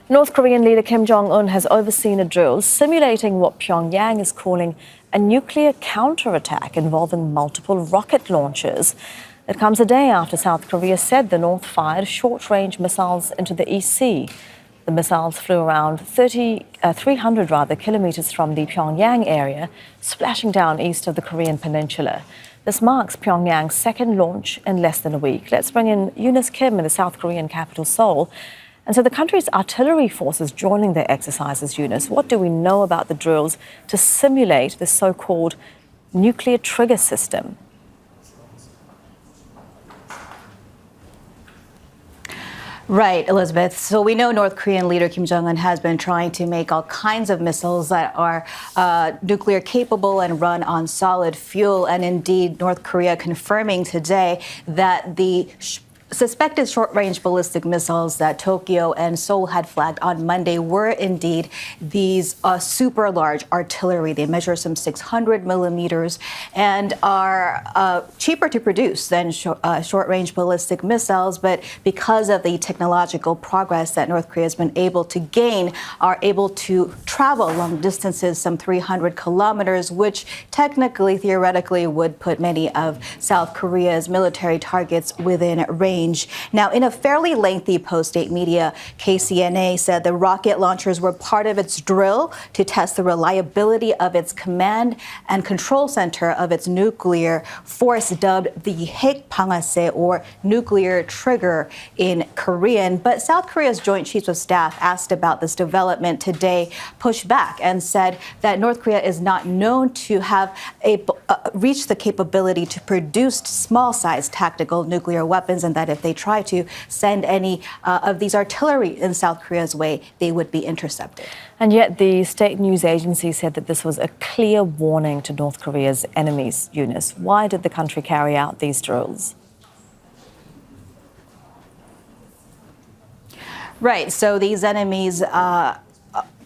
North Korean leader Kim Jong Un has overseen a drill simulating what Pyongyang is calling a nuclear counterattack involving multiple rocket launches. It comes a day after South Korea said the North fired short-range missiles into the East Sea. The missiles flew around 300 kilometres from the Pyongyang area, splashing down east of the Korean peninsula. This marks Pyongyang's second launch in less than a week. Let's bring in Eunice Kim in the South Korean capital, Seoul. And so the country's artillery forces joining their exercises, Eunice. What do we know about the drills to simulate the so-called nuclear trigger system? Right, Elizabeth. So we know North Korean leader Kim Jong Un has been trying to make all kinds of missiles that are nuclear capable and run on solid fuel. And indeed, North Korea confirming today that the suspected short-range ballistic missiles that Tokyo and Seoul had flagged on Monday were indeed these super large artillery. They measure some 600 millimeters and are cheaper to produce than short-range ballistic missiles. But because of the technological progress that North Korea has been able to gain, are able to travel long distances, some 300 kilometers, which technically, theoretically, would put many of South Korea's military targets within range. Now, in a fairly lengthy post, state media KCNA said the rocket launchers were part of its drill to test the reliability of its command and control center of its nuclear force, dubbed the 핵방아쇠, or nuclear trigger in Korean. But South Korea's Joint Chiefs of Staff, asked about this development today, pushed back and said that North Korea is not known to have reached the capability to produce small-sized tactical nuclear weapons, and that if they try to send any of these artillery in South Korea's way, they would be intercepted. And yet the state news agency said that this was a clear warning to North Korea's enemies, Eunice. Why did the country carry out these drills? Right. So these enemies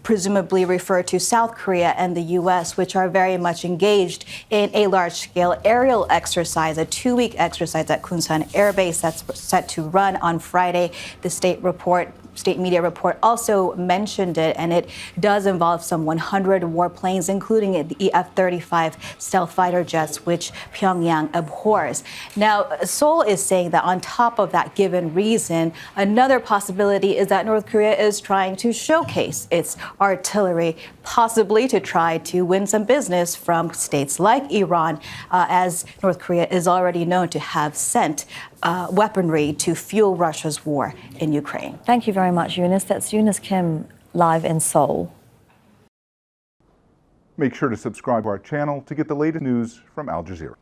presumably refer to South Korea and the U.S., which are very much engaged in a large-scale aerial exercise, a 2-week exercise at Kunsan Air Base that's set to run on Friday. The state media report also mentioned it, and it does involve some 100 warplanes, including the F-35 stealth fighter jets, which Pyongyang abhors. Now, Seoul is saying that on top of that given reason, another possibility is that North Korea is trying to showcase its artillery, possibly to try to win some business from states like Iran, as North Korea is already known to have sent weaponry to fuel Russia's war in Ukraine. Thank you very much, Eunice. That's Eunice Kim, live in Seoul. Make sure to subscribe to our channel to get the latest news from Al Jazeera.